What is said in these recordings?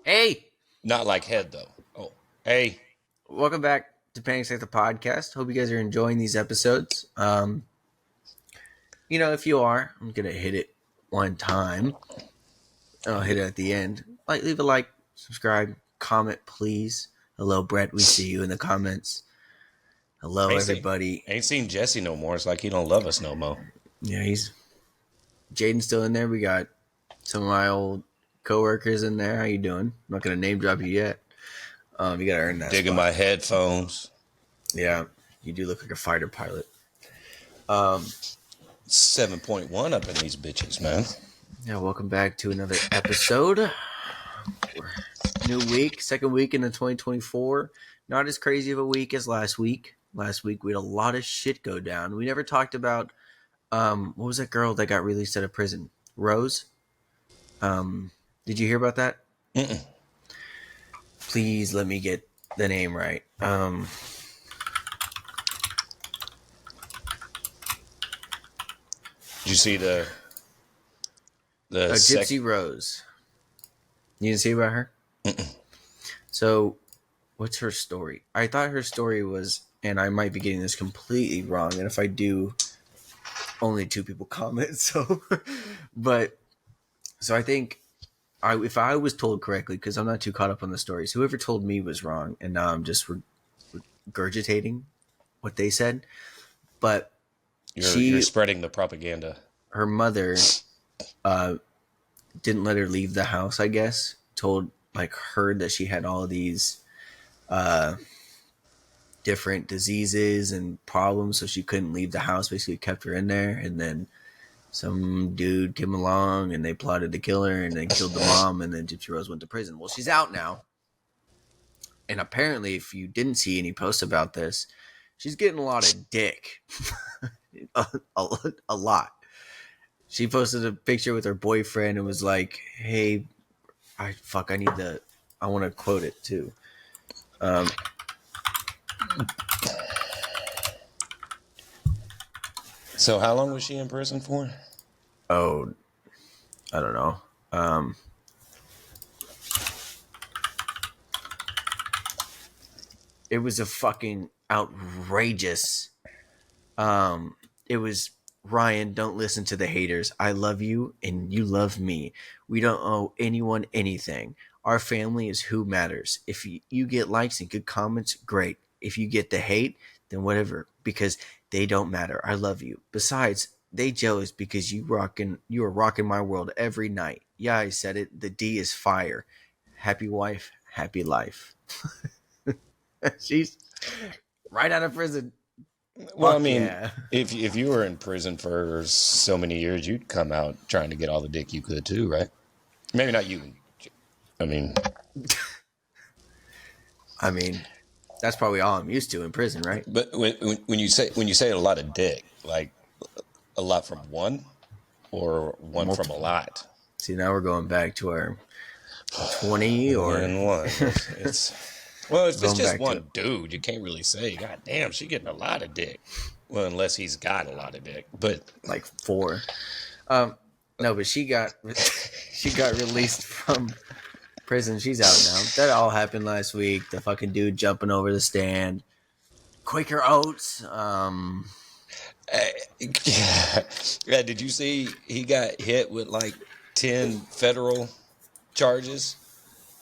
Hey, Not like head though. Oh, hey. welcome back to Panic State the podcast. Hope you guys are enjoying these episodes. If you are, I'm gonna hit it one time. And I'll hit it at the end. Leave a like, subscribe, comment, please. Hello, Brett. We see you in the comments. Hello, Ain't seen everybody. ain't seen Jesse no more. It's like he don't love us no more. Yeah, he's Jaden's still in there. We got some of my old coworkers in there. How you doing? I'm not gonna name drop you yet. You gotta earn that Digging spot. my headphones. Yeah, you do look like a fighter pilot. Um, 7.1 up in these bitches, man. yeah, welcome back to another episode. New week, second week into 2024. Not as crazy of a week as last week. Last week we had a lot of shit go down. We never talked about what was that girl that got released out of prison? Rose. Did you hear about that? Mm-mm. Please let me get the name right. Did you see the sec? Gypsy Rose. You didn't see about her? So, what's her story? I thought her story was, and I might be getting this completely wrong, and if I do, only two people comment. But so I think if I was told correctly, because I'm not too caught up on the stories, whoever told me was wrong, and now I'm just regurgitating what they said. But You're spreading the propaganda. her mother, uh, didn't let her leave the house. I guess heard that she had all of these uh, different diseases and problems, so she couldn't leave the house. Basically, kept her in there, and then some dude came along and they plotted to kill her, and then killed the mom, and then Gypsy Rose went to prison. Well, she's out now. And apparently, if you didn't see any posts about this, she's getting a lot of dick. a, a lot. She posted a picture with her boyfriend and was like, "Hey, I want to quote it too." Um, So how long was she in prison for? oh, I don't know. It was a fucking outrageous. It was Ryan. Don't listen to the haters. I love you and you love me. We don't owe anyone anything. Our family is who matters. If you get likes and good comments, great. If you get the hate, then whatever, because they don't matter. I love you. Besides, they jealous because you are rocking my world every night. Yeah, I said it. The D is fire. Happy wife, happy life. She's right out of prison. Well, I Fuck mean, yeah. if you were in prison for so many years, you'd come out trying to get all the dick you could too, right? Maybe not you. I mean, I mean, that's probably all I'm used to in prison, right? but when you say a lot of dick, like a lot from one or one from a Multiple. lot. See, now we're going back to our 20 or And one. It's well, if it's going just back to one dude, you can't really say, God damn, she getting a lot of dick. Well, unless he's got a lot of dick. But like 4. No, but she got released from prison. She's out now. That all happened last week. The fucking dude jumping over the stand. Quaker Oats. yeah, did you see he got hit with like 10 federal charges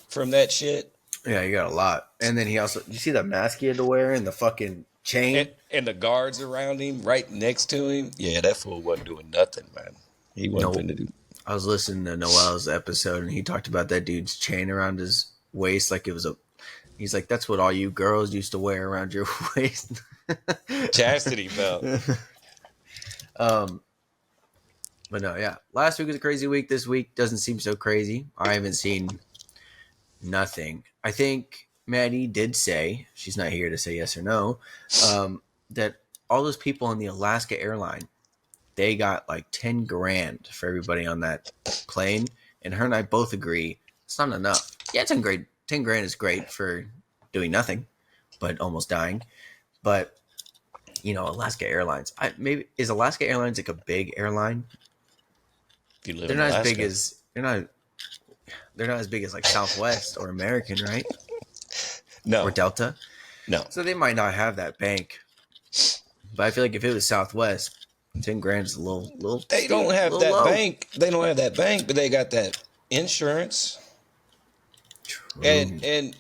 from that shit? Yeah, you got a lot. And then he also, you see the mask he had to wear and the fucking chain? And the guards around him, right next to him. Yeah, that fool wasn't doing nothing, man. He wasn't No, finna do. I was listening to Noel's episode and he talked about that dude's chain around his waist like it was a. He's like, that's what all you girls used to wear around your waist. Chastity belt. um, but no, yeah. Last week was a crazy week. This week doesn't seem so crazy. I haven't seen nothing. I think Maddie did say, she's not here to say yes or no, that all those people on the Alaska airline, they got like 10 grand for everybody on that plane. And her and I both agree it's not enough. Yeah, 10 grand is great for doing nothing, but almost dying. But Alaska Airlines. Maybe is Alaska Airlines like a big airline? If you live They're in not as big Alaska. as they're not. They're not as big as like Southwest or American, right? Or No, Delta. no. So they might not have that bank. But I feel like if it was Southwest, 10 grand is a little They don't steep, a have little that low. bank. They don't have that bank, but they got that insurance. And True. and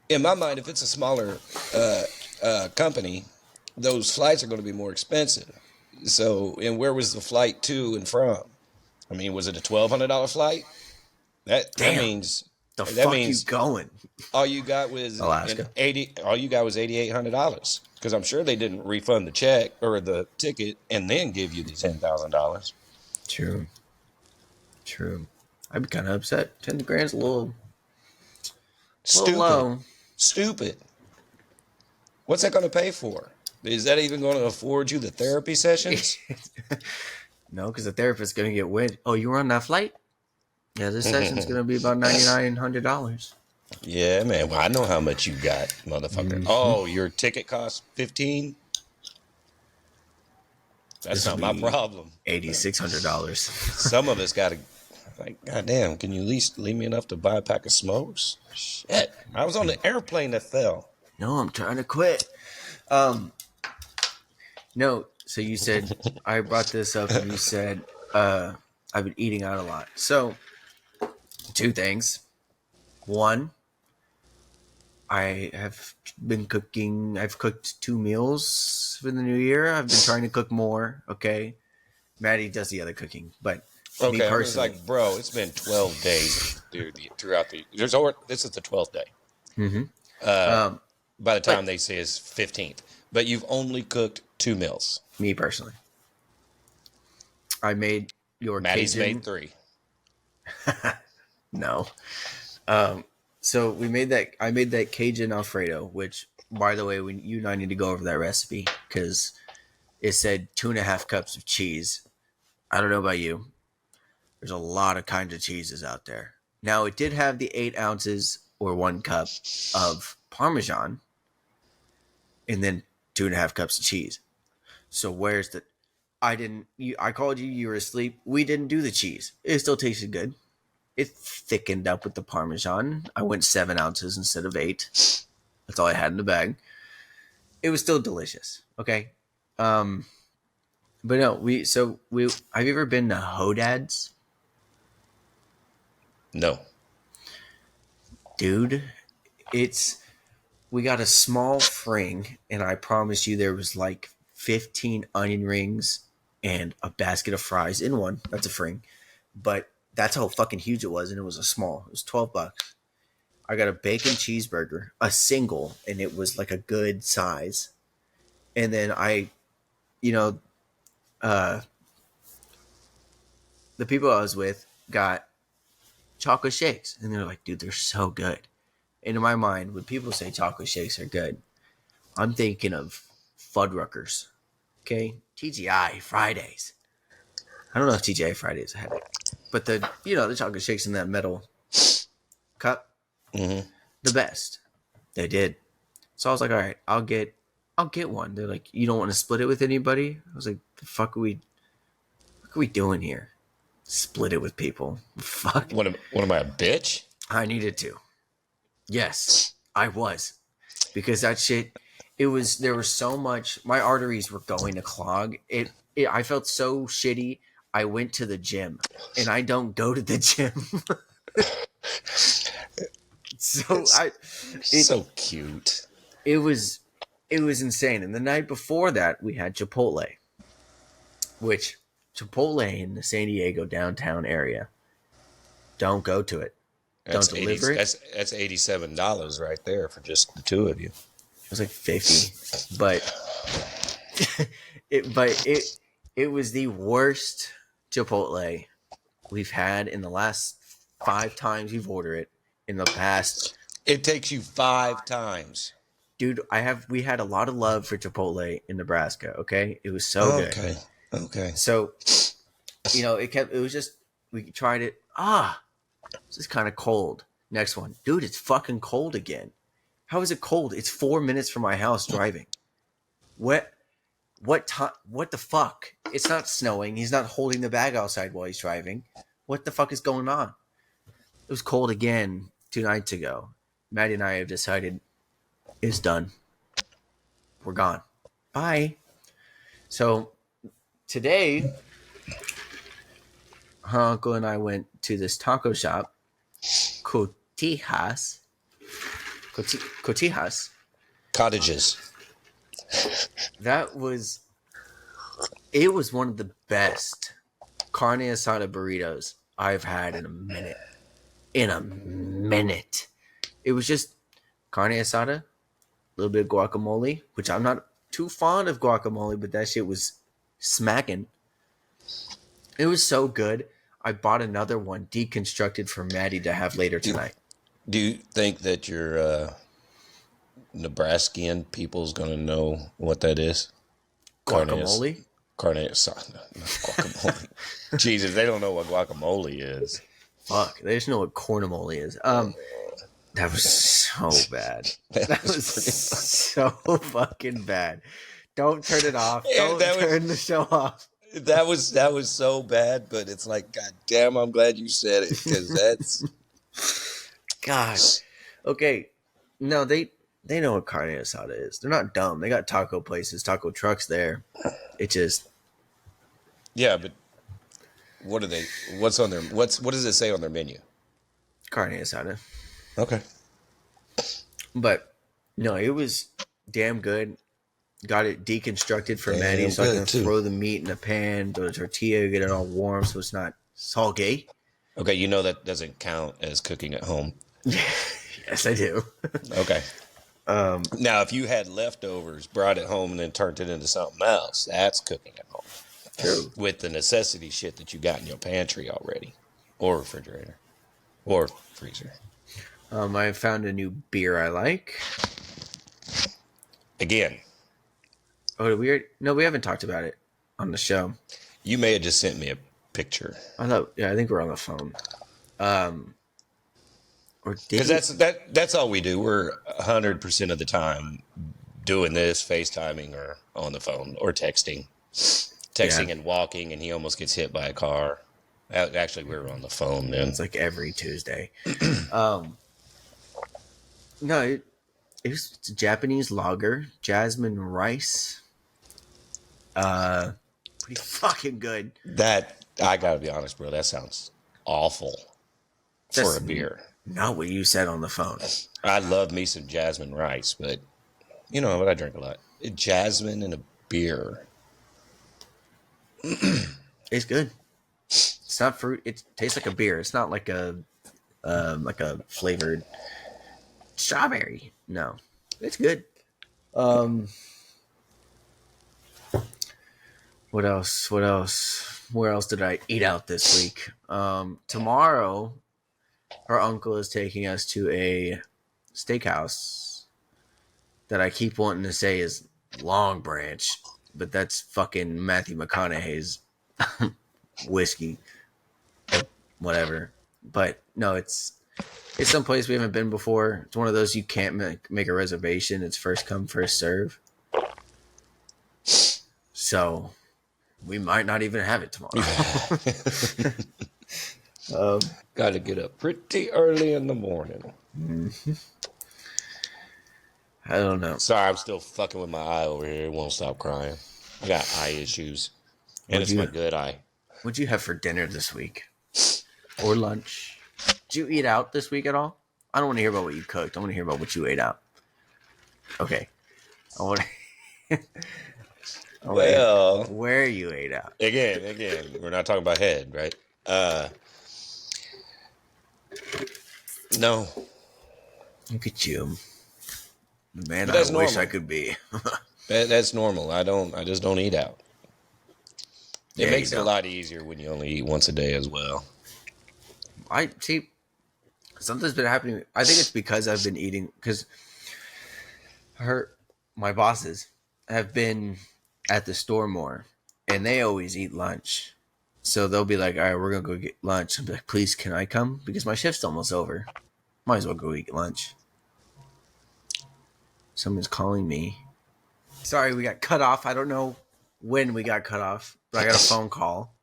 in my mind, if it's a smaller uh, company, those flights are going to be more expensive. So, and where was the flight to and from? I mean, was it a $1,200 flight? That Damn. means The that fuck you means going? all you got was an Alaska. 80. All you got was $8,800 because I'm sure they didn't refund the check or the ticket and then give you the $10,000. True. True. I'd be kind of upset. 10 grand's a little Stupid, low. stupid. What's that going to pay for? Is that even going to afford you the therapy sessions? No, because the therapist's gonna get wind. Oh, you were on that flight? Yeah, this session's gonna be about $9,900. Yeah, man. Well, I know how much you got, motherfucker. Mm-hmm. Oh, your ticket cost 15. That's This will not my be problem. $8,600. Some of us got to, like, goddamn, can you at least leave me enough to buy a pack of smokes? Shit. I was on the airplane that fell. No, I'm trying to quit. Um, no. So you said I brought this up, and you said I've been eating out a lot. So two things. One, I have been cooking. I've cooked 2 meals for the new year. I've been trying to cook more. Okay, Maddie does the other cooking, but me Okay, I'm just personally. like, bro, it's been 12 days, dude, throughout the, this is the 12th day. Mm-hmm. Uh, Um, by the time but they say it's 15th, but you've only cooked 2 meals. me personally, I made your Maddie's made Cajun. 3. No. Um, so we made that. I made that Cajun Alfredo, which, by the way, you and I need to go over that recipe because it said 2.5 cups of cheese. I don't know about you. There's a lot of kinds of cheeses out there. Now it did have the 8 ounces or 1 cup of Parmesan, and then 2.5 cups of cheese. So where's the? I didn't. I called you. You were asleep. We didn't do the cheese. It still tasted good. It thickened up with the Parmesan. I went 7 ounces instead of 8. That's all I had in the bag. It was still delicious. Okay. Um, but no, we have you ever been to Hodad's? No. Dude, it's we got a small fring, and I promise you there was like 15 onion rings and a basket of fries in one. That's a fring. But that's how fucking huge it was, and it was a small. It was $12. I got a bacon cheeseburger, a single, and it was like a good size. And then you know, uh, the people I was with got chocolate shakes, and they're like, dude, they're so good. And in my mind, when people say chocolate shakes are good, I'm thinking of Fuddruckers, okay? TGI Fridays. I don't know if TGI Fridays had it, but the chocolate shakes in that metal cup, Mm-hmm. the best. They did. So I was like, all right, I'll get one. They're like, you don't want to split it with anybody? I was like, the fuck are we doing here? Split it with people. Fuck. What am I, a bitch? I needed to. Yes, I was. Because that shit, there was so much, my arteries were going to clog. I felt so shitty. I went to the gym, and I don't go to the gym. so It's I, it, so cute. it was, it was insane. And the night before that, we had Chipotle, which Chipotle in the San Diego downtown area, don't go to it. Don't That's 80. deliver it. That's $87 right there for just the two of you. It was like 50, but it was the worst Chipotle we've had in the last 5 times we've ordered it in the past. It takes you 5 times. Dude, we had a lot of love for Chipotle in Nebraska. Okay, it was so good. Okay. Okay. So it was just we tried it. This is kind of cold. Next one, dude, it's fucking cold again. How is it cold? It's 4 minutes from my house driving. What time? What the fuck? It's not snowing. He's not holding the bag outside while he's driving. what the fuck is going on? It was cold again 2 nights ago. Maddie and I have decided it's done. We're gone. Bye. So today, her uncle and I went to this taco shop, Cotijas. Cotijas. Cottages. That was, it was one of the best carne asada burritos I've had in a minute. In a minute. It was just carne asada, a little bit of guacamole, which I'm not too fond of guacamole, but that shit was smacking. It was so good. I bought another one deconstructed for Maddie to have later Do, tonight. do you think that your Nebraskian people's gonna know what that is? Guacamole? Carne asada, not guacamole. Jesus, they don't know what guacamole is. Fuck, they just know what cornamole is. That was so bad. That was so fucking bad. Don't turn it off. Don't turn the show off. That was so bad, but it's like, God damn, I'm glad you said it, because that's God. Okay. No, they know what carne asada is. They're not dumb. They got taco places, taco trucks there. It just yeah. But what are they? What's on their? What does it say on their menu? carne asada. Okay. But no, it was damn good. Got it deconstructed for Maddie, so I can throw the meat in a pan, throw the tortilla, get it all warm, so it's not soggy. Okay, you know that doesn't count as cooking at home. Yes, I do. Okay. Now, if you had leftovers, brought it home, and then turned it into something else, that's cooking at home. True. With the necessity shit that you got in your pantry already, or refrigerator, or freezer. I found a new beer I like. Again. Oh, we haven't talked about it on the show. You may have just sent me a picture. I think we're on the phone. Or because that's all we do. We're 100% of the time doing this, FaceTiming or on the phone or texting and walking, and he almost gets hit by a car. Actually, we were on the phone then. It's like every Tuesday. No, it's a Japanese lager, jasmine rice. Pretty fucking good. That, I gotta be honest, bro, that sounds awful for a beer. Not what you said on the phone. I love me some jasmine rice, but you know what? I drink a lot. Jasmine and a beer. It's good. It's not fruit. It tastes like a beer. It's not like a flavored strawberry. No, it's good. What else? Where else did I eat out this week? Tomorrow, her uncle is taking us to a steakhouse that I keep wanting to say is Long Branch, but that's fucking Matthew McConaughey's whiskey, whatever. But no, it's someplace we haven't been before. It's one of those you can't make a reservation. It's first come, first serve. So we might not even have it tomorrow. Got to get up pretty early in the morning. Mm-hmm. I don't know. Sorry, I'm still fucking with my eye over here. It won't stop crying. I got eye issues. And it's my good eye. What'd you have for dinner this week? Or lunch? Did you eat out this week at all? I don't want to hear about what you cooked. I want to hear about what you ate out. Okay. I want to... Well, where you ate out. Again, we're not talking about head, right? No. Look at you. The man I wish I could be. That's normal. I just don't eat out. It makes it a lot easier when you only eat once a day as well. I see. Something's been happening. I think it's because I've been eating. Because my bosses have been at the store more, and they always eat lunch. So they'll be like, "All right, we're gonna go get lunch." I'll be like, "Please, can I come? Because my shift's almost over. Might as well go eat lunch." Someone's calling me. Sorry, we got cut off. I don't know when we got cut off, but I got a phone call.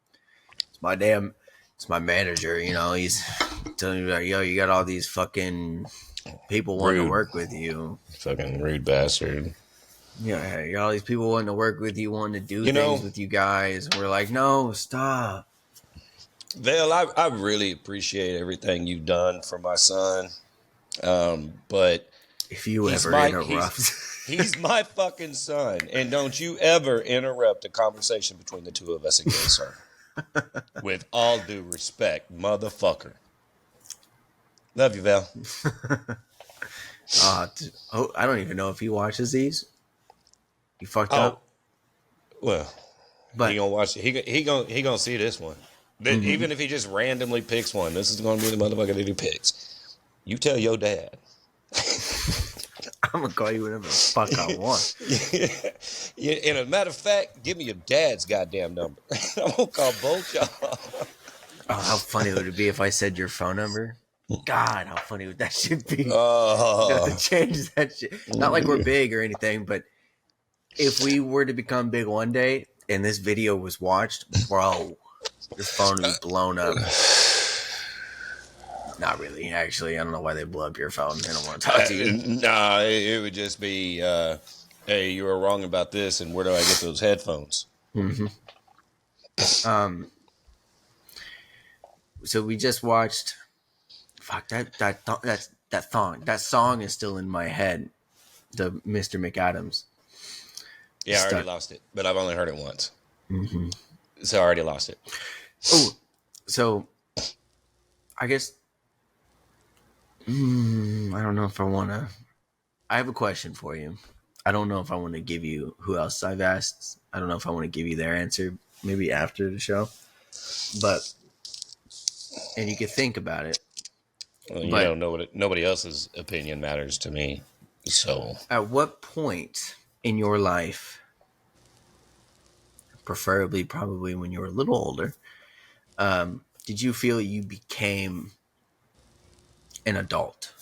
It's my damn it's my manager. He's telling me like, yo, you got all these fucking people wanting to Rude. work with you. Fucking rude bastard. Yeah, you got all these people wanting to work with you, wanting to do You things know, with you guys. And we're like, no, stop. Vale, I really appreciate everything you've done for my son. But If you he's ever my interrupt. he's my fucking son. And don't you ever interrupt a conversation between the two of us again, sir. With all due respect, motherfucker. Love you, Val. I don't even know if he watches these. You fucked Oh, up. well, he But gonna watch it. He gonna see this one. mhm. Even if he just randomly picks one, this is gonna be the motherfucker that he picks. You tell your dad. I'm going to call you whatever the fuck I want. Yeah, and a matter of fact, give me your dad's goddamn number. I'm gonna call both y'all. Oh, how funny would it be if I said your phone number? God, how funny would that shit be? You have to Oh, change that shit. Not like we're big or anything, but if we were to become big one day and this video was watched, bro, your phone would be blown up. Not really, actually. I don't know why they blow up your phone. They don't want to talk to you. nah, it would just be, hey, you were wrong about this, and where do I get those headphones? Mm-hmm. Um. So we just watched. Fuck that song is still in my head. The Mr. McAdams. Yeah, I already Stuck. lost it, but I've only heard it once, Mm-hmm. so I already lost it. Oh, so I guess I don't know if I want to. I have a question for you. I don't know if I want to give you who else I've asked. I don't know if I want to give you their answer maybe after the show, but and you could think about it. Well, But nobody else's opinion matters to me. So, at what point in your life, preferably probably when you were a little older, did you feel you became an adult?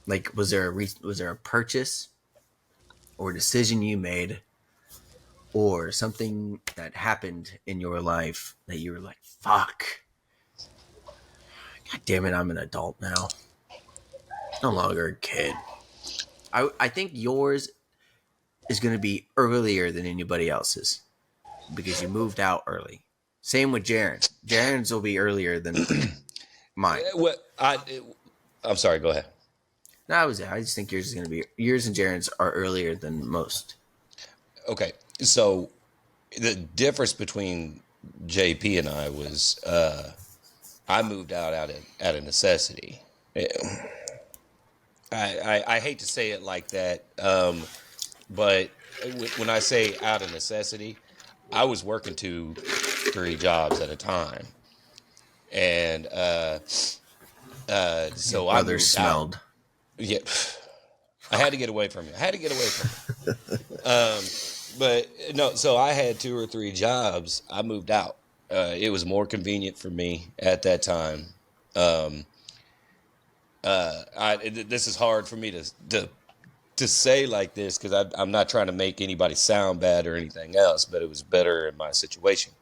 Like, was there a purchase or decision you made or something that happened in your life that you were like, fuck, God damn it, I'm an adult now. No longer a kid. I think yours is going to be earlier than anybody else's because you moved out early. Same with Jaren. Jaren's will be earlier than mine. what I'm sorry. Go ahead. That was it. I just think yours is going to be yours and Jaren's are earlier than most. Okay, so the difference between JP and I was I moved out of necessity. I hate to say it like that, but when I say out of necessity, I was working 3 jobs at a time, and Your so I brother moved out. smelled. Yeah, I had to get away from you. I had to get away from you. But no, so I had 2 or 3 jobs. I moved out. It was more convenient for me at that time. Um, this is hard for me to say like this because I'm not trying to make anybody sound bad or anything else, but it was better in my situation.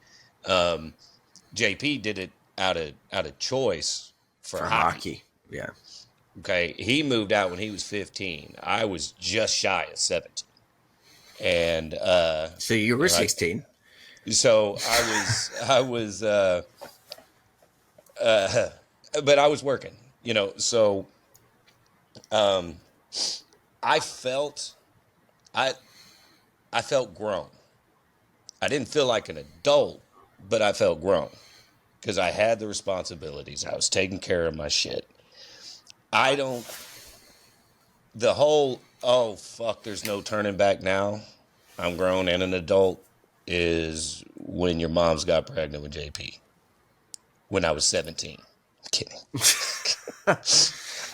Um, JP did it out of choice for For hockey. hockey. Yeah. Okay, he moved out when he was 15. I was just shy of 17, and So you were like 16. so I was uh, but I was working, So um, I felt I I felt grown. I didn't feel like an adult, but I felt grown because I had the responsibilities. I was taking care of my shit. I don't the whole oh fuck there's no turning back now. I'm grown and an adult is when your mom's got pregnant with JP when I was 17. I'm kidding.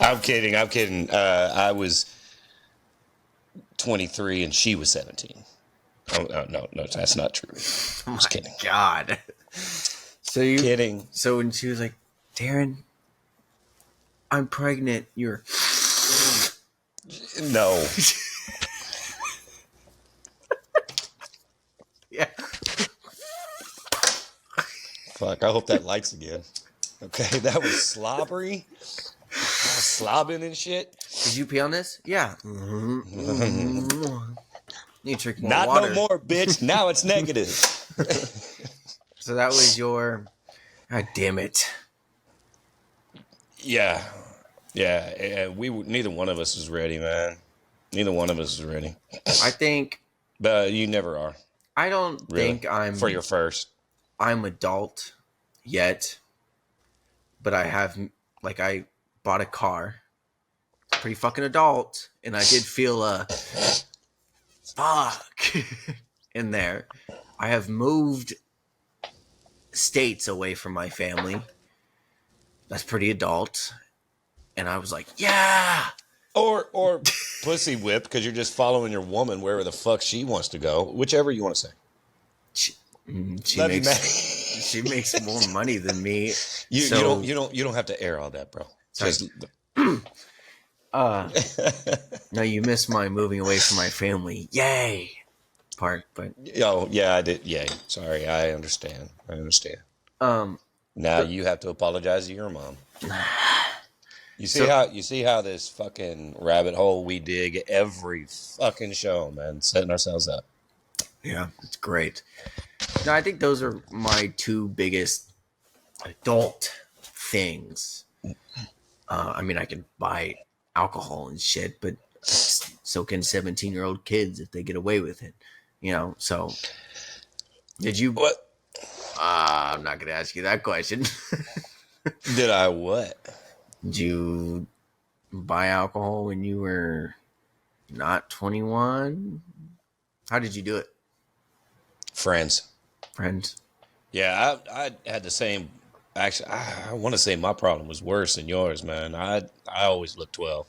I'm kidding. I'm kidding. I was 23 and she was 17. Oh, no, that's not true. Oh Just my kidding. God. So you Kidding. so when she was like, Darren, I'm pregnant, you're No. yeah. fuck. I hope that lights again. Okay, that was slobbery. I was slobbing and shit. Did you pee on this? Yeah. Need to drink more Not no water. more, bitch. Now it's negative. So that was your. God damn it. Yeah, yeah. Neither one of us is ready, man. Neither one of us is ready. I think. But you never are, I don't really, think for your first. I'm adult yet, but I have like I bought a car. It's pretty fucking adult, and I did feel a fuck in there. I have moved states away from my family. That's pretty adult, and I was like, yeah. Or pussy whip because you're just following your woman wherever the fuck she wants to go, whichever you want to say. She Love you, man. she makes more money than me. You don't have to air all that, bro. Sorry. Just No, you missed my moving away from my family. Yay! Part, but oh yeah, I did. Yeah, sorry, I understand. um, Now you have to apologize to your mom. You see how this fucking rabbit hole we dig every fucking show, man, setting ourselves up. yeah, it's great. No, I think those are my two biggest adult things. I mean, I can buy alcohol and shit, but so can 17-year-old kids if they get away with it. So did you? What I'm not gonna ask you that question. did I what? Did you buy alcohol when you were not 21? How did you do it, Friends. friends? Yeah, I had the same. Actually, I want to say my problem was worse than yours, man. I always looked 12.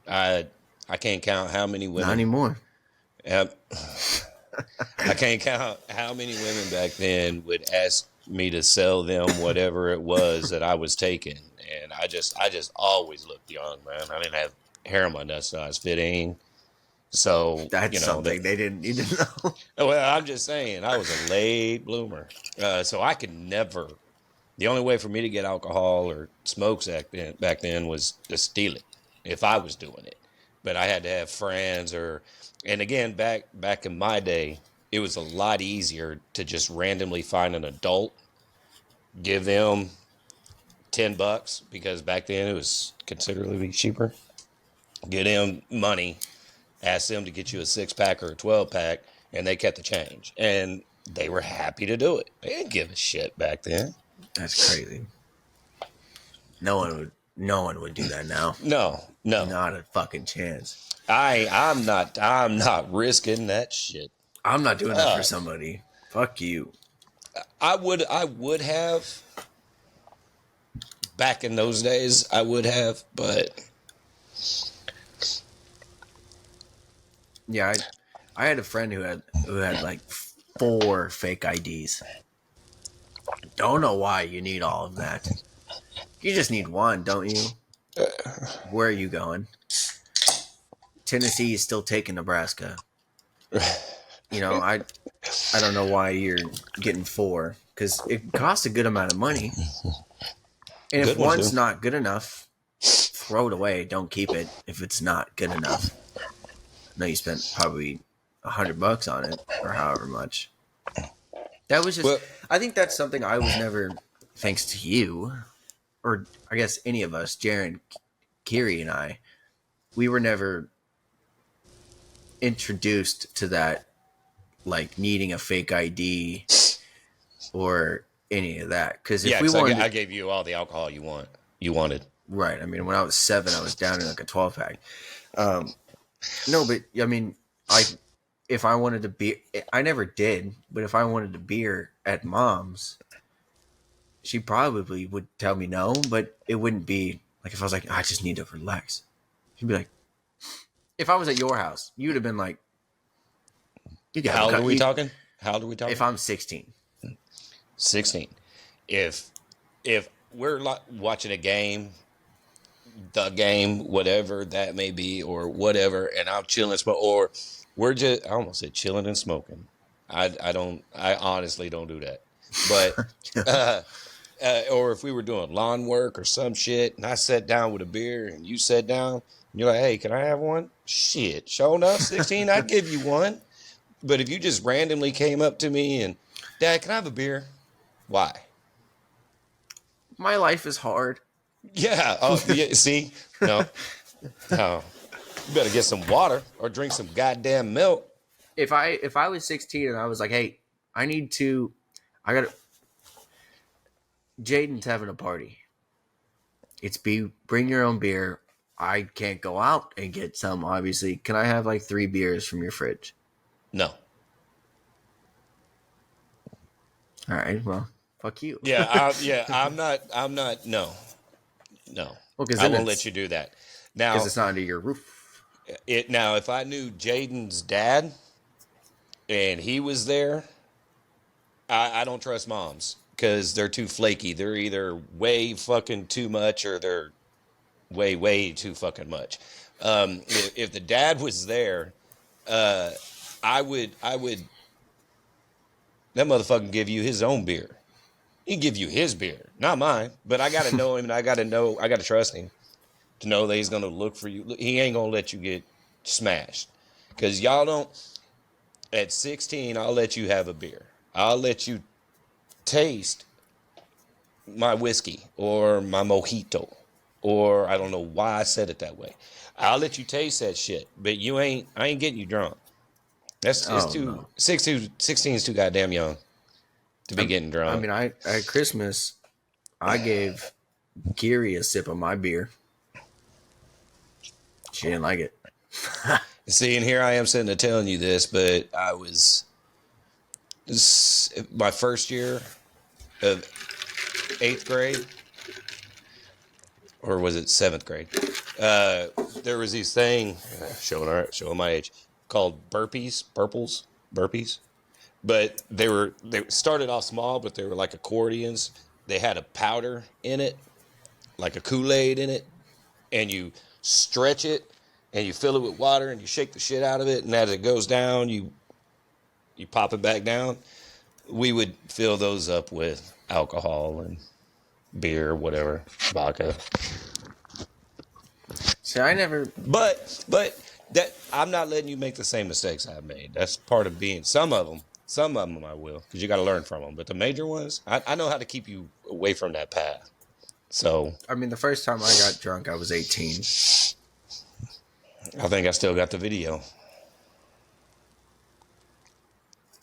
I can't count how many Not women. anymore. Yep. I can't count how many women back then would ask me to sell them whatever it was that I was taking, and I just always looked young, man. I didn't have hair on my nuts till I was 15, so That's something they didn't need to know. well, I'm just saying I was a late bloomer, so I could never. The only way for me to get alcohol or smokes back then was to steal it if I was doing it. But I had to have friends and again, back in my day, it was a lot easier to just randomly find an adult, give them $10 because back then it was considerably cheaper. Get them money, ask them to get you a 6-pack or a 12-pack, and they kept the change. And they were happy to do it. They didn't give a shit back then. That's crazy. No one would do that now. No. Not a fucking chance. I'm not risking that shit. I'm not doing that for somebody. Fuck you. I would have back in those days. I would have, but Yeah, I had a friend who had like 4 fake IDs. Don't know why you need all of that. You just need one, don't you? Where are you going? Tennessee is still taking Nebraska. I don't know why you're getting 4 because it costs a good amount of money. And if one's not good enough, throw it away. Don't keep it if it's not good enough. I know you spent probably $100 on it or however much. That was just. Well, I think that's something I was never, thanks to you, or I guess any of us, Jaron, Kiri, and I, we were never introduced to that, like needing a fake ID or any of that. Because if we wanted, I gave you all the alcohol you wanted. Right. I mean, when I was 7, I was down in like a 12-pack. No, but I mean, if I wanted to be, I never did, but if I wanted a beer at Mom's, she probably would tell me no, but it wouldn't be like if I was like, I just need to relax. She'd be like, if I was at your house, you would have been like, How old are we talking? If I'm 16. 16. If we're watching a game, the game, whatever that may be, or whatever, and I'm chilling, or we're just, I almost said chilling and smoking. I honestly don't do that. But or if we were doing lawn work or some shit, and I sat down with a beer, and you sat down, and you're like, "Hey, can I have one?" Shit, sure enough, 16, I'd give you one. But if you just randomly came up to me and, "Dad, can I have a beer?" Why? My life is hard. Yeah. Oh, yeah. See, no, no. You better get some water or drink some goddamn milk. If I was 16 and I was like, hey, I got to Jaden's having a party. It's be bring your own beer. I can't go out and get some. Obviously, can I have like 3 beers from your fridge? No. All right, well, fuck you. Yeah. Yeah. I'm not. I'm not. No. No. Well, because I then won't let it's you do that. because Now, it's not under your roof. now, if I knew Jaden's dad and he was there, I don't trust moms because they're too flaky. They're either way fucking too much or they're way, way too fucking much. If the dad was there, uh, I would, that motherfucker give you his own beer. He give you his beer, not mine. But I gotta know him, and I gotta trust him to know that he's gonna look for you. He ain't gonna let you get smashed, cause y'all don't. At 16, I'll let you have a beer. I'll let you taste my whiskey or my mojito, or I don't know why I said it that way. I'll let you taste that shit, but you ain't. I ain't getting you drunk. That's it's Oh too no. 16 is too goddamn young to be I'm, getting I drunk. mean, I at Christmas I gave Kiri a sip of my beer. She didn't like it. See, and here I am sitting there telling you this, but I was this, my first year of 8th grade, or was it 7th grade? Uh, there was these thing showing my age called burpees. But they started off small, but they were like accordions. They had a powder in it, like a Kool-Aid in it, and you stretch it and you fill it with water and you shake the shit out of it, and as it goes down, you pop it back down. We would fill those up with alcohol and beer, whatever, vodka. See, I never. But that I'm not letting you make the same mistakes I've made. That's part of being some of them. Some of them I will, because you got to learn from them. But the major ones, I know how to keep you away from that path. So I mean, the first time I got drunk, I was 18. I think I still got the video.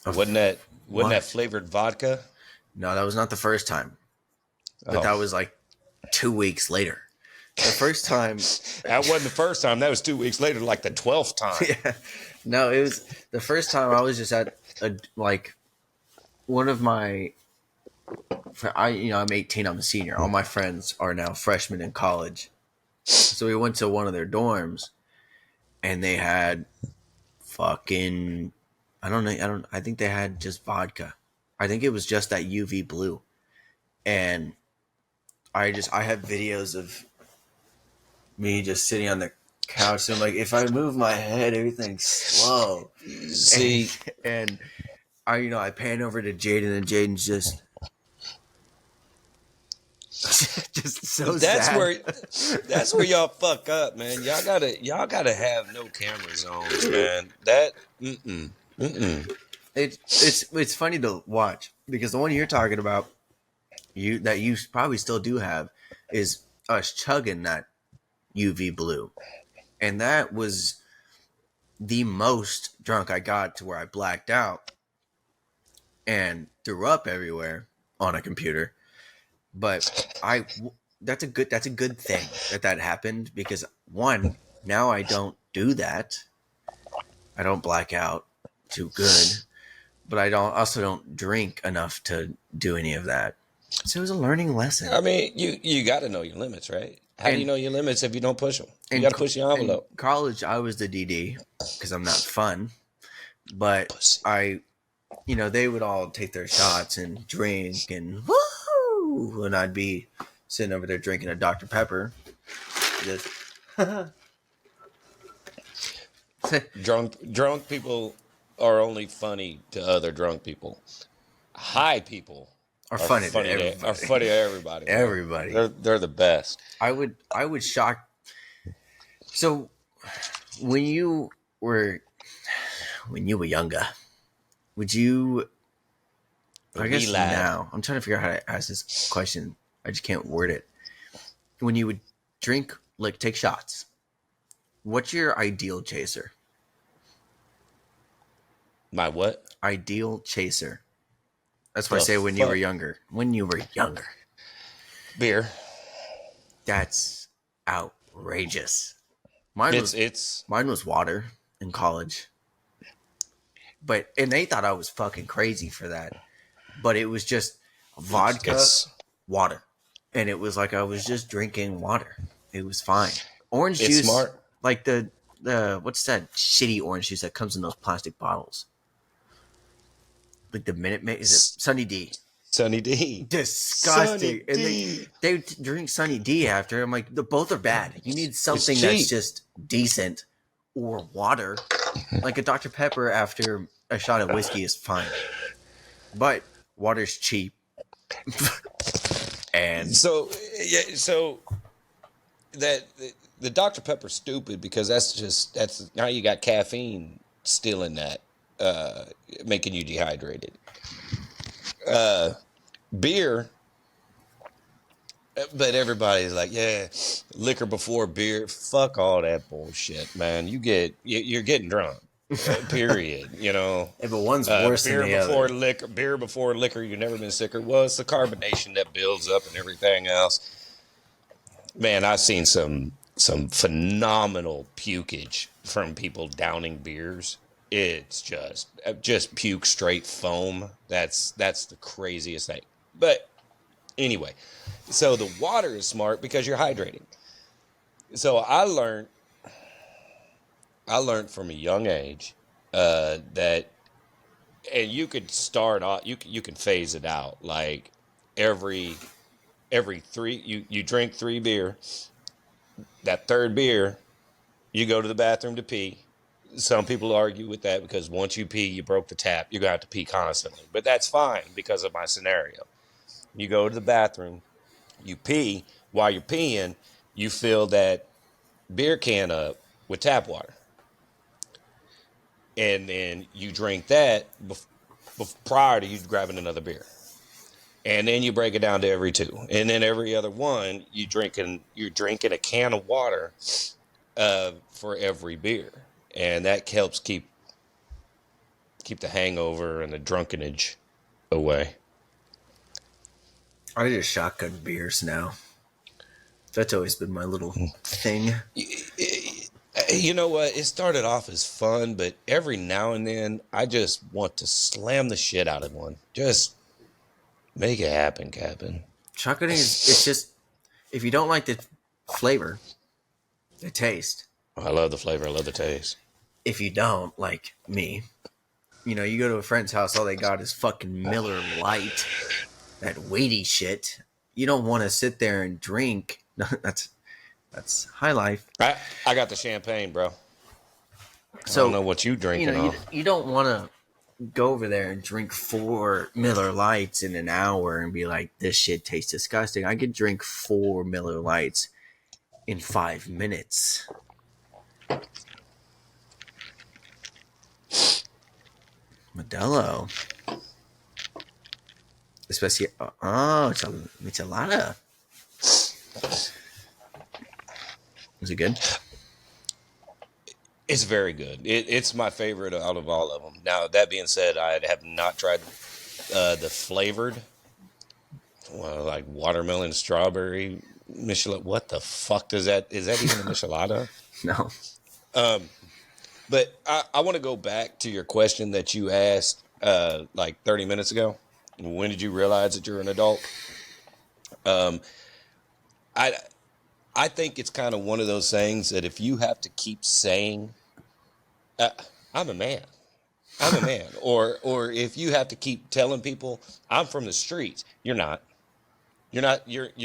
Wasn't Of that what? flavored vodka? No, that was not the first time. But Oh, that was like 2 weeks later. The first time, that wasn't the first time. That was 2 weeks later, like the 12th time. yeah. No, it was the first time I was just at like one of my. I'm 18. I'm a senior. All my friends are now freshmen in college. So we went to one of their dorms, and they had fucking. I don't know. I don't. I think they had just vodka. I think it was just that UV blue, and I have videos of me just sitting on the couch and I'm like, if I move my head, everything's slow. And See, and I pan over to Jaden and Jaden's just just so that's sad. where that's where y'all fuck up, man. Y'all gotta have no camera zones, man. That mm-mm, mm-mm. It's funny to watch because the one you're talking about, you probably still do have, is us chugging that UV blue. And that was the most drunk I got to where I blacked out and threw up everywhere on a computer. But I that's a good thing that happened because one, now I don't do that. I don't black out too good, but I don't drink enough to do any of that. So it was a learning lesson. I mean, you got to know your limits, right? How do you And know your limits if you don't push them? You in got to push your in envelope. college, I was the DD because I'm not fun, but Pussy. they would all take their shots and drink and woo, and I'd be sitting over there drinking a Dr Pepper. Just Drunk people are only funny to other drunk people. High people Are are funny to funny to everybody. everybody, bro. Everybody. They're the best. I would shock. So when you were younger, would you? A I wee guess lad. now I'm trying to figure out how to ask this question. I just can't word it. When you would drink, like take shots, what's your ideal chaser? My what? Ideal chaser. That's why I The say when you were fuck? younger. When you were younger. Beer. That's outrageous. Mine was It's mine was water in college. And they thought I was fucking crazy for that. But it was just vodka, it's water. And it was like I was just drinking water. It was fine. Orange it's juice, smart. like the what's that shitty orange juice that comes in those plastic bottles? Like the Minute Maid, is it S- Sunny D? Sunny D. Disgusting. Sunny And D. they drink Sunny D after. I'm like, the both are bad. You need It's something that's cheap. just decent, or water. Like a Dr. Pepper after a shot of whiskey is fine. But water's cheap. And So yeah, so that the Dr Pepper's stupid because that's now you got caffeine stealing that, uh, making you dehydrated. Beer, but everybody's like, yeah, liquor before beer. Fuck all that bullshit, man. You're getting drunk. Period. You know, if one's worse than beer the before other. liquor. Beer before liquor. You've never been sicker. Well, it's the carbonation that builds up and everything else. Man, I've seen some phenomenal pukage from people downing beers. It's just puke straight foam. That's the craziest thing. But anyway, so the water is smart because you're hydrating. So I learned from a young age, that, and you could start off, you can phase it out, like every three, you drink three beer. That third beer, you go to the bathroom to pee. Some people argue with that because once you pee, you broke the tap. You're gonna have to pee constantly, but that's fine because of my scenario. You go to the bathroom, you pee. While you're peeing, you fill that beer can up with tap water, and then you drink that prior to you grabbing another beer, and then you break it down to every two, and then every other one you're drinking a can of water, for every beer, and that helps keep the hangover and the drunkenage away. I just shotgun beers now. That's always been my little thing. You know what? It started off as fun, but every now and then I just want to slam the shit out of one. Just make it happen, Captain. Shotgunning is, it's just, if you don't like the flavor, the taste, I love the flavor. I love the taste. if you don't, like me, you go to a friend's house, all they got is fucking Miller Lite, that weighty shit. You don't want to sit there and drink. That's high life. I got the champagne, bro. I don't So, know what you drinking you, on. you don't want to go over there and drink 4 Miller Lights in an hour and be like, this shit tastes disgusting. I could drink 4 Miller Lights in 5 minutes. Modelo. Especially, it's a michelada. Is it good? It's very good. It's my favorite out of all of them. Now, that being said, I have not tried the flavored, well, like watermelon, strawberry, Michelada. What the fuck does that? Is that even a Michelada? No. But I want to go back to your question that you asked, like 30 minutes ago. When did you realize that you're an adult? I I think it's kind of one of those things that if you have to keep saying, uh, "I'm a man," I'm a man, or if you have to keep telling people, "I'm from the streets," you're not. You're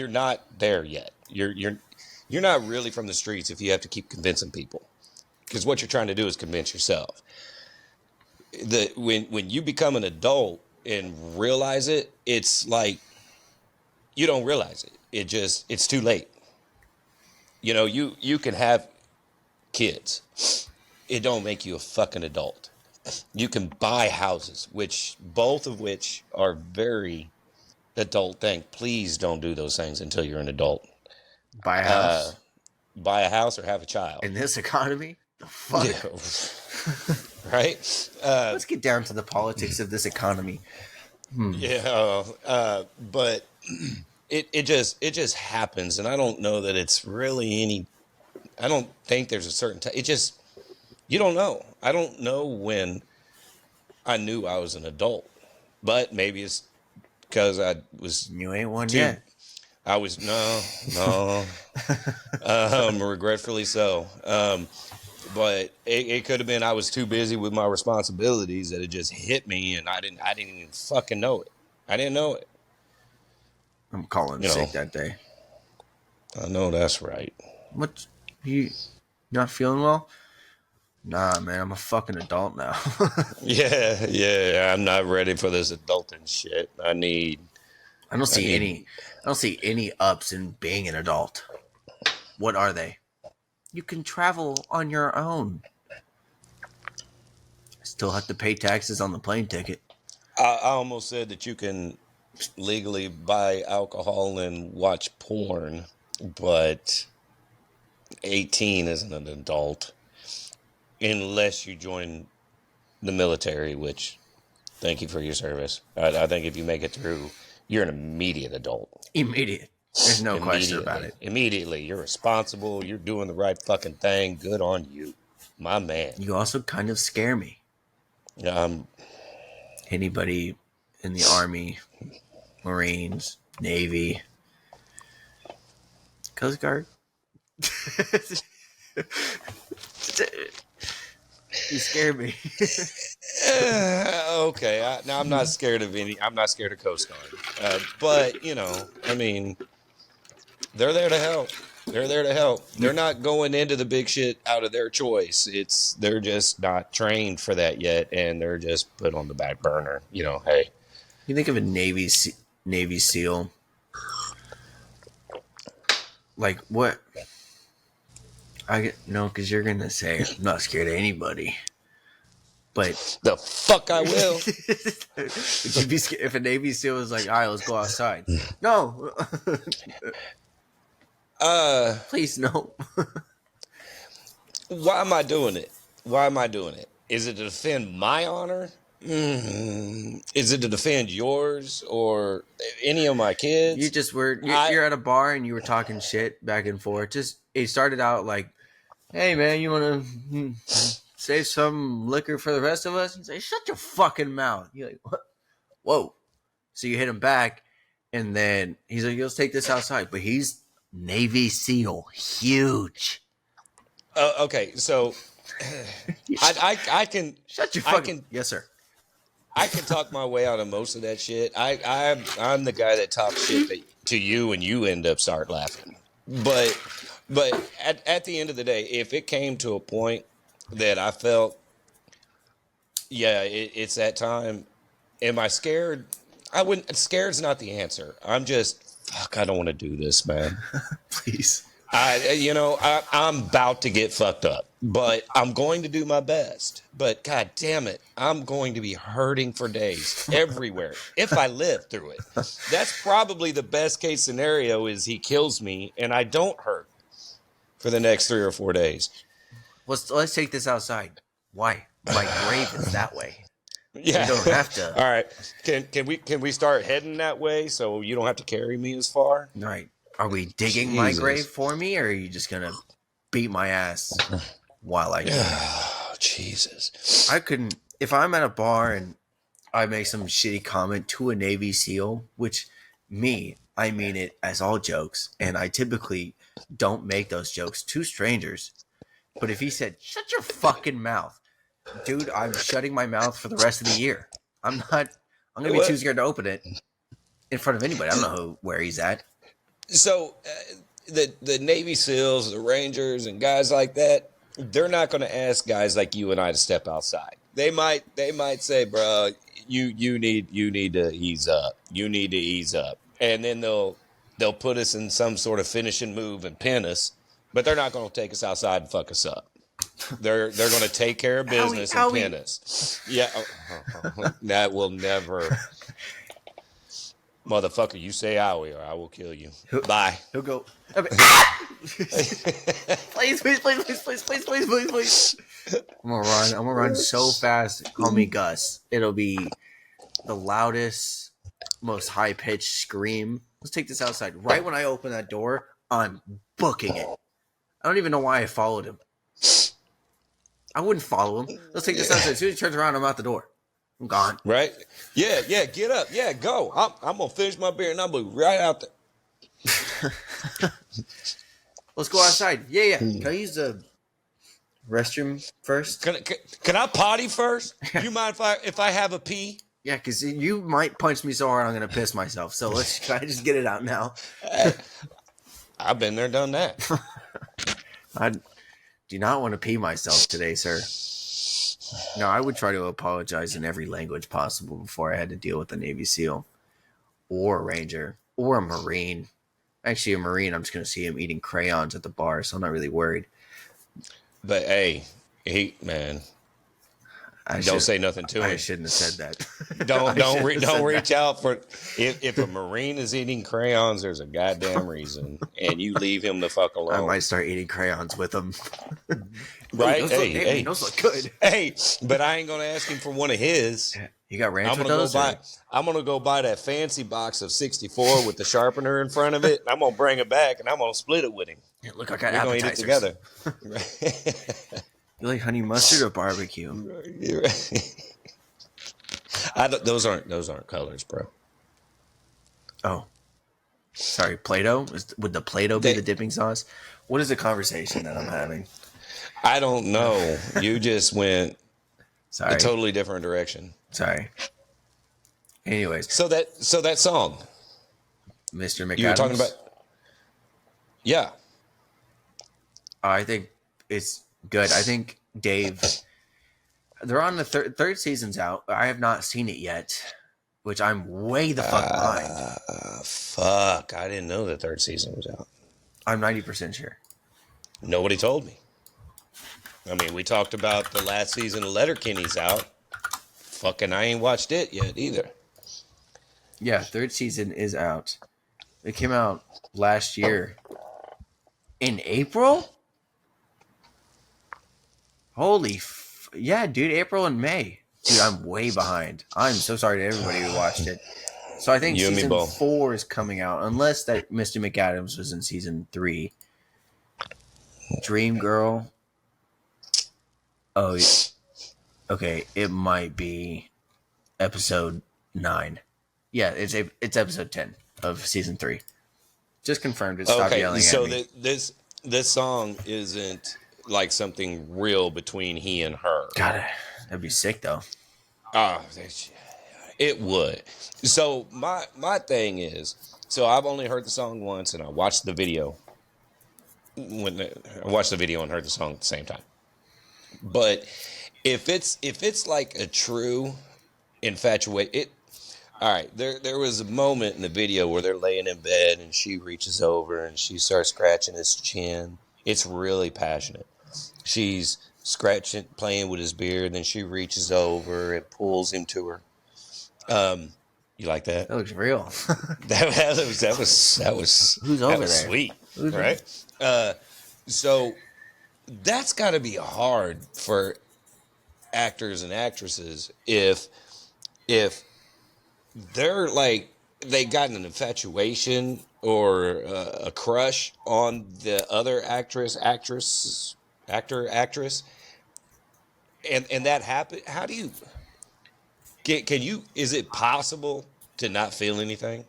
not there yet. You're not really from the streets if you have to keep convincing people, because what you're trying to do is convince yourself. When you become an adult, and realize it, it's like you don't realize it. It's too late. You can have kids. It don't make you a fucking adult. You can buy houses, which both of which are very adult thing. Please don't do those things until you're an adult. Buy a Uh, house buy a house or have a child. in this economy? The Yeah, fuck? right. Let's get down to the politics of this economy. Yeah, but it just happens, and I don't know that it's really any. I don't think there's a certain time. It just you don't know. I don't know when I knew I was an adult, but maybe it's because I was You ain't one too. yet. I was no, regretfully so. But it could have been I was too busy with my responsibilities that it just hit me, and I didn't even fucking know it. I didn't know it. I'm calling You know, sick that day. I know that's right. What? You not feeling well? Nah, man, I'm a fucking adult now. Yeah, yeah. I'm not ready for this adulting shit. I don't I see any. need. I don't see any ups in being an adult. What are they? You can travel on your own. Still have to pay taxes on the plane ticket. I almost said that you can legally buy alcohol and watch porn, but 18 isn't an adult unless you join the military, which thank you for your service. I think if you make it through, you're an immediate adult. Immediate. There's no question about Immediately. it. Immediately. You're responsible. You're doing the right fucking thing. Good on you. My man. You also kind of scare me. Um, Anybody in the Army, Marines, Navy, Coast Guard? You scare me. okay. Now I'm not scared of any. I'm not scared of Coast Guard. But I mean, they're there to help. They're there to help. They're not going into the big shit out of their choice. They're just not trained for that yet, and they're just put on the back burner. Hey, You think of a Navy SEAL, like what? I get no, because you're gonna say I'm not scared of anybody. But the fuck I will. would you be scared if a Navy SEAL was like, "All right, let's go outside"? No, Uh, please no. why am I doing it? Why am I doing it? Is it to defend my honor? Is it to defend yours or any of my You kids? just were I you're at a bar and you were talking shit back and forth. Just it started out like, "Hey man, you want to save some liquor for the rest of us?" You say, "Shut your fucking mouth." You're like, "What? Whoa!" So you hit him back, and then he's like, "Let's take this outside." But he's Navy SEAL, huge. okay. So I can Shut your I fucking can yes, sir. I can talk my way out of most of that shit. I'm the guy that talks shit to you and you end up start laughing. But at the end of the day, if it came to a point that I felt, yeah, it's that time, am I scared? I wouldn't. Scared's not the answer. I'm just fuck. I don't want to do this, man. Please. I'm about to get fucked up, but I'm going to do my best. But god damn it, I'm going to be hurting for days everywhere if I live through it. That's probably the best case scenario is he kills me and I don't hurt for the next 3 or 4 days. Let's take this outside. Why? My grave is that way. You Yeah. don't have to. All right. Can we start heading that way so you don't have to carry me as far? All right. Are we digging my grave Jesus. for me, or are you just gonna beat my ass while I do it? Oh, Jesus. I couldn't. If I'm at a bar and I make some shitty comment to a Navy SEAL, which I mean it as all jokes, and I typically don't make those jokes to strangers. But if he said, "Shut your fucking mouth," dude, I'm shutting my mouth for the rest of the year. I'm not. I'm gonna be too What? scared to open it in front of anybody. I don't know where he's at. So the Navy SEALs, the Rangers, and guys like that, they're not going to ask guys like you and I to step outside. They might say, "Bro, you need to ease up. You need to ease up, and then they'll put us in some sort of finishing move and pin us, but they're not going to take us outside and fuck us up. They're going to take care of Owie, business and pin owie. us. Yeah, that will never, motherfucker. You say owie or I will kill you. He'll, Bye. he'll go. Please, please, please, please, please, please, please, please, please. I'm gonna run. I'm gonna run so fast. Call me Gus. It'll be the loudest, most high pitched scream. Let's take this outside. Right when I open that door, I'm booking it. I don't even know why I followed him. I wouldn't follow him. Let's take this outside. As soon as he turns around, I'm out the door. I'm gone. Right? Yeah, yeah. Get up. Yeah, go. I'm gonna finish my beer and I'll be right out there. Let's go outside. Yeah, yeah. Can I use the restroom first? Can I potty first? Do you mind if I have a pee? Yeah, because you might punch me so hard I'm gonna piss myself. So can I just get it out now? I've been there, done that. I do not want to pee myself today, sir. No, I would try to apologize in every language possible before I had to deal with a Navy SEAL or a Ranger or a Marine. Actually, a Marine, I'm just going to see him eating crayons at the bar, so I'm not really worried. But hey, man, don't say nothing to him. I shouldn't have said that. Don't reach out for if a Marine is eating crayons. There's a goddamn reason, and you leave him the fuck alone. I might start eating crayons with him. Right? Hey, those look good. Hey, but I ain't gonna ask him for one of his. You got ranch I'm with gonna those? I'm gonna go buy that fancy box of 64 with the sharpener in front of it. And I'm gonna bring it back, and I'm gonna split it with him. Yeah, look, I got We're gonna eat it together. You like honey mustard or barbecue? Those aren't colors, bro. Oh, sorry. Play-Doh? Would the Play-Doh be the dipping sauce? What is the conversation that I'm having? I don't know. You just went a totally different direction. Sorry. Anyways, so that song, Mr. McAdams. You were talking about. Yeah. I think it's good. I think Dave. They're on the third season's out. I have not seen it yet, which I'm way the fuck behind. Fuck! I didn't know the third season was out. I'm 90% sure. Nobody told me. I mean, we talked about the last season of Letterkenny's out. Fucking, I ain't watched it yet either. Yeah, third season is out. It came out last year. In April? Yeah, dude, April and May. Dude, I'm way behind. I'm so sorry to everybody who watched it. So I think season 4 is coming out, unless that Mr. McAdams was in season 3. Dream Girl. Oh, okay. It might be episode 9. Yeah, it's episode 10 of season 3. Just confirmed it. Stop yelling at me. So this song isn't like something real between he and her. God, that'd be sick though. It would. So my thing is, so I've only heard the song once, and I watched the video. I watched the video and heard the song at the same time. But if it's like a true infatuation, all right. There was a moment in the video where they're laying in bed and she reaches over and she starts scratching his chin. It's really passionate. She's scratching, playing with his beard, then she reaches over and pulls him to her. You like that? That looks real. that was who's over there? Sweet, right? So that's got to be hard for actors and actresses if they're like they got an infatuation or a crush on the other actress, and that happened. How do you can you? Is it possible to not feel anything?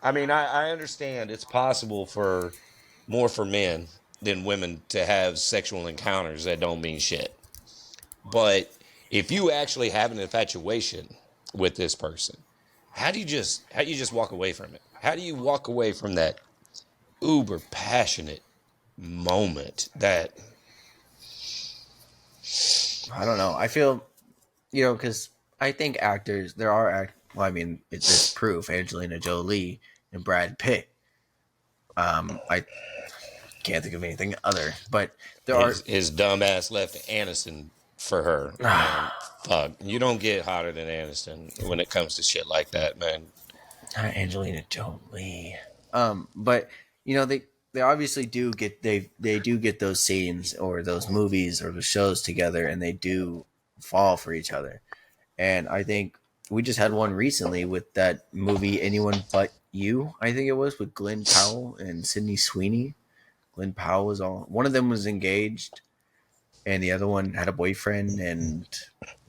I mean, I understand it's possible for more for men than women to have sexual encounters that don't mean shit. But if you actually have an infatuation with this person, how do you just walk away from it? How do you walk away from that uber passionate moment that I don't know. I feel, because I think actors there are well, I mean, there's proof. Angelina Jolie and Brad Pitt. I can't think of anything other, but there are. His dumb ass left Aniston for her, man. Fuck, you don't get hotter than Aniston when it comes to shit like that, man. Not Angelina Jolie. But they obviously do get they do get those scenes or those movies or the shows together, and they do fall for each other. And I think we just had one recently with that movie Anyone But You. I think it was with Glenn Powell and Sydney Sweeney. Glenn Powell was all one of them was engaged, and the other one had a boyfriend, and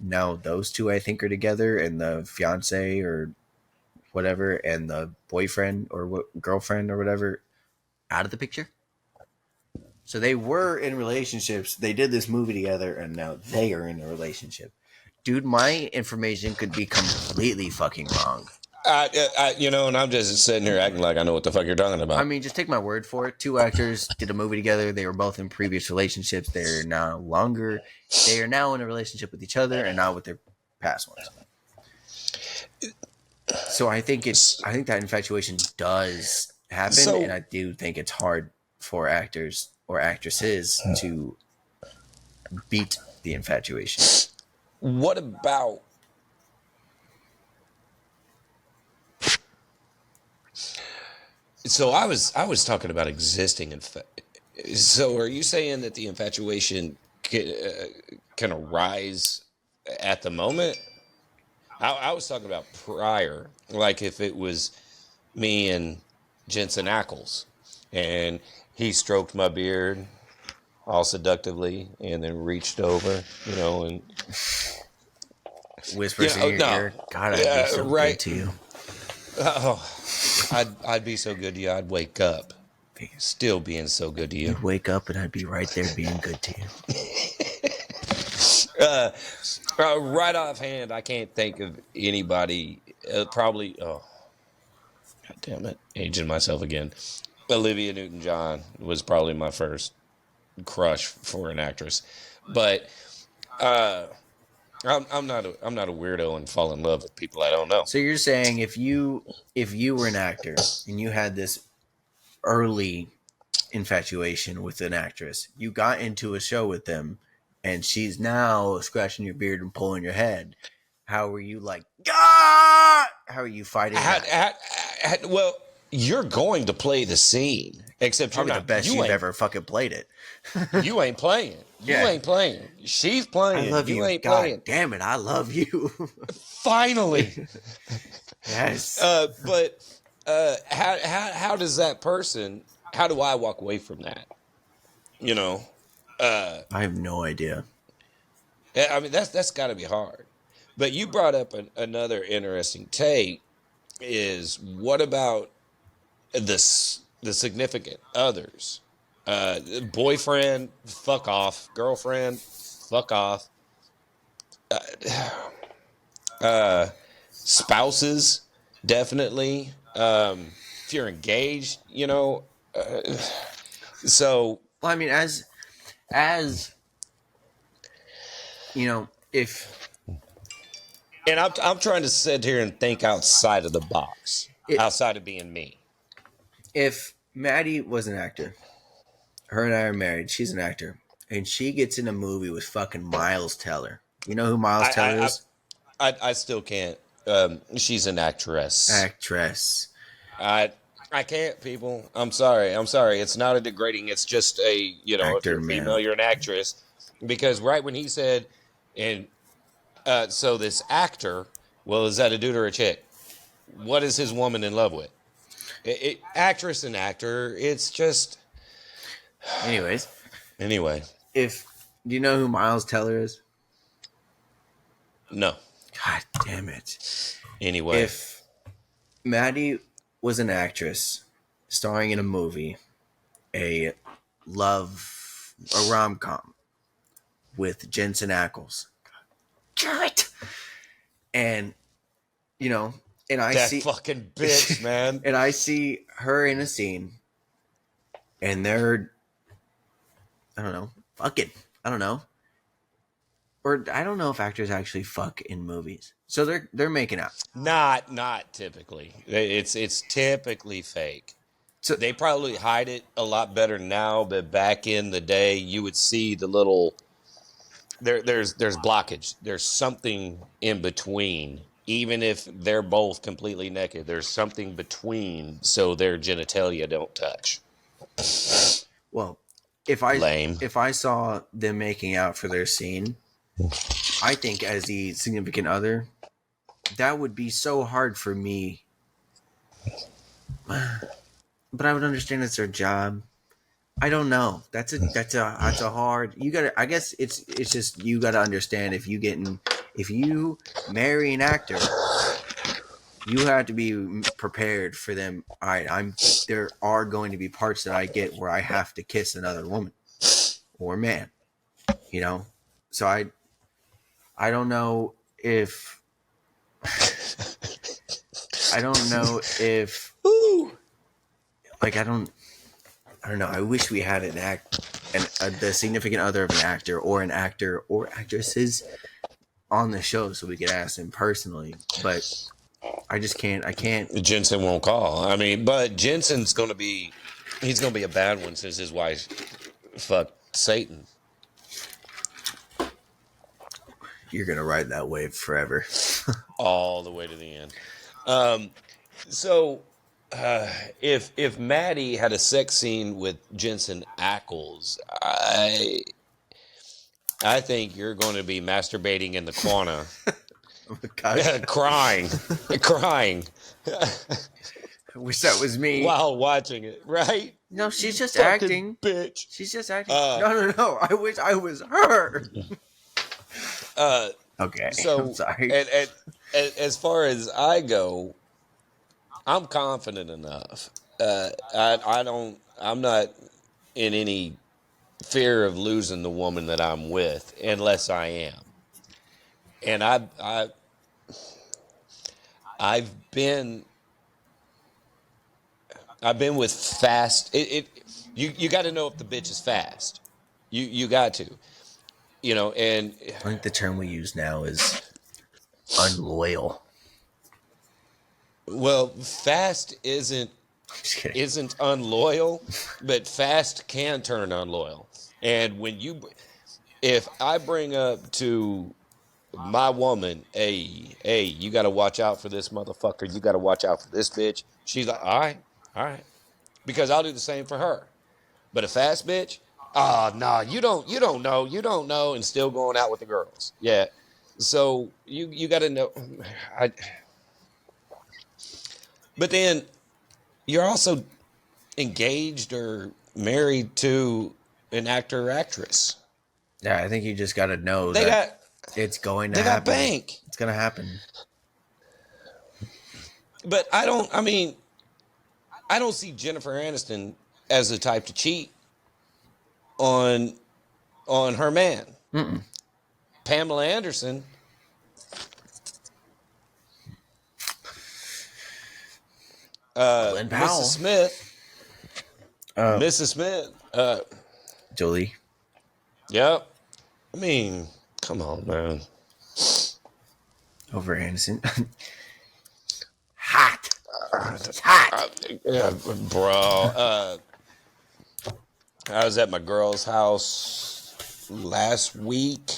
now those two I think are together, and the fiance or whatever, and the boyfriend or girlfriend or whatever out of the picture. So they were in relationships. They did this movie together, and now they are in a relationship. Dude, my information could be completely fucking wrong. And I'm just sitting here acting like I know what the fuck you're talking I about. mean, just take my word for it. Two actors did a movie together. They were both in previous relationships. They're now longer. They are now in a relationship with each other and not with their past ones. So I think that infatuation does happen, and So, I do think it's hard for actors or actresses to beat the infatuation. what about? So I was talking about existing. So are you saying that the infatuation can arise at the moment? I was talking about prior, like if it was me and Jensen Ackles, and he stroked my beard all seductively, and then reached over, and Whispers in your no, ear, God, I'd be so good right. to you. Oh, I'd be so good to you. I'd wake up still being so good to you. You'd wake up and I'd be right there being good to you. Uh, right offhand, I can't think of anybody. Probably. Oh, God damn it! Aging myself again. Olivia Newton-John was probably my first crush for an actress, but uh, I'm not a weirdo and fall in love with people I don't know. So you're saying if you were an actor and you had this early infatuation with an actress, you got into a show with them, and she's now scratching your beard and pulling your head. How were you like? Ah! How are you fighting that? Well, you're going to play the scene, except you're Probably the not. best you've ever fucking played it. You ain't playing. You Yeah, ain't playing. She's I playing. love You you. ain't God playing. damn it, I love you. Finally. Yes. But how does that person? How do I walk away from that? You know. Uh, I have no idea. I mean that's got to be hard. But you brought up another interesting take. Is what about the significant others? Boyfriend, fuck off. Girlfriend, fuck off. Uh, spouses, definitely. If you're engaged, so Well, I mean, as if and I'm trying to sit here and think outside of the box, it, outside of being me. if Maddie was an actor, her and I are married. She's an actor, and she gets in a movie with fucking Miles Teller. You know who Miles I Teller I is? I still can't. She's an actress. Actress, I I can't, people. I'm sorry. I'm sorry. It's not a degrading. It's just if actor, you're female, man. you're an actress. Because right when he said, and so this actor, well, is that a dude or a chick? What is his woman in love with? Actress and actor. It's just Anyways, anyway. if do you know who Miles Teller is? No. God damn it! Anyway. If Maddie was an actress starring in a movie, a a rom com with Jensen Ackles, damn it, and you know, and I That see, fucking bitch, man. and I see her in a scene, and they're, I don't know, fucking, I don't know, or I don't know if actors actually fuck in movies. So they're making out. Not typically. It's typically fake. So They probably hide it a lot better now, but back in the day, you would see the little there's blockage. There's something in between. Even if they're both completely naked, there's something between so their genitalia don't touch. well, if I Lame. if I saw them making out for their scene, I think as the significant other, that would be so hard for me. But I would understand it's their job. I don't know. That's a hard. You gotta. I guess it's just you gotta understand if you marry an actor, you have to be prepared for them. All right, there are going to be parts that I get where I have to kiss another woman or man. You know, so I don't know if I don't know if Ooh. like I don't know. I wish we had the significant other of an actor or an actor or actresses on the show so we could ask them personally. But I just can't. I can't. Jensen won't call. I mean, but Jensen's gonna be a bad one since his wife fucked Satan. You're gonna ride that wave forever. All the way to the end. So if Maddie had a sex scene with Jensen Ackles, I think you're going to be masturbating in the corner, Gosh, crying I wish that was me. while watching it. Right? No, she's just Fucking acting. bitch. She's just acting. No. I wish I was her. Okay, So, I'm sorry. and as far as I go, I'm confident enough. I don't. I'm not in any fear of losing the woman that I'm with, unless I am. And I've been with fast. You got to know if the bitch is fast. You got to. And I think the term we use now is unloyal. well, fast Just kidding. isn't unloyal, but fast can turn unloyal. And if I bring up to my woman, hey, you got to watch out for this motherfucker. You got to watch out for this bitch. She's like, all right, because I'll do the same for her. But a fast bitch, oh no, you don't know, and still going out with the girls. Yeah, so you got to know. But then you're also engaged or married to an actor or actress. Yeah, I think you just got to know They that got it's going to they got happen. bank. It's going to happen. But I don't see Jennifer Aniston as the type to cheat on her man. Mm-mm. Pamela Anderson, Glenn Powell. Mrs. Smith, Jolie. yep. I mean, come on, man. Over Anderson. Hot. It's hot. Yeah, bro. I was at my girl's house last week,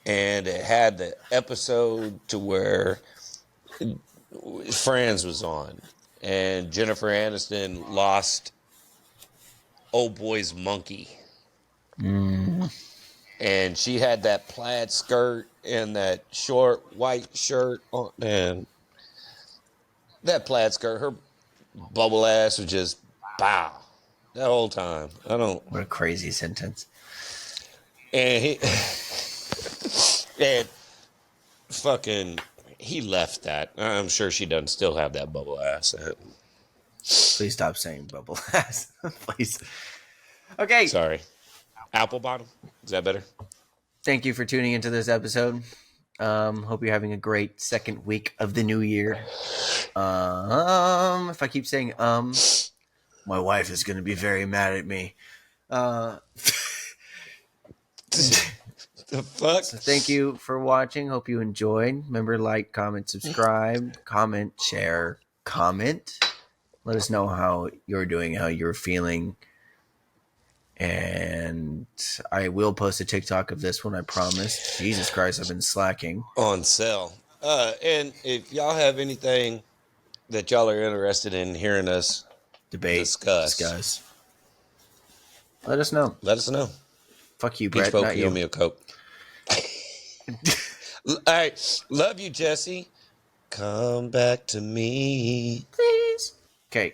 and it had the episode to where Friends was on, and Jennifer Aniston lost old boy's monkey. And she had that plaid skirt and that short white shirt on, and that plaid skirt, her bubble ass was just bow that whole time. I don't. What a crazy sentence. And and fucking, he left that. I'm sure she doesn't still have that bubble ass. Please stop saying bubble ass. Please. Okay. Sorry. Apple bottom. Is that better? Thank you for tuning into this episode. Hope you're having a great second week of the new year. If I keep saying my wife is going to be very mad at me. The fuck? So thank you for watching. Hope you enjoyed. Remember, like, comment, subscribe, comment, share, comment. Let us know how you're doing, how you're feeling. And I will post a TikTok of this one, I promise. Jesus Christ, I've been slacking. On sale. And if y'all have anything that y'all are interested in hearing us Debate, discuss, discuss. Let us know. let us know. Fuck you, Peach Brett, Boat, not can you owe you. me a Coke? All right. Love you, Jesse. Come back to me. Please. Okay.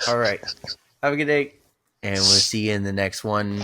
All right. Have a good day. And we'll see you in the next one.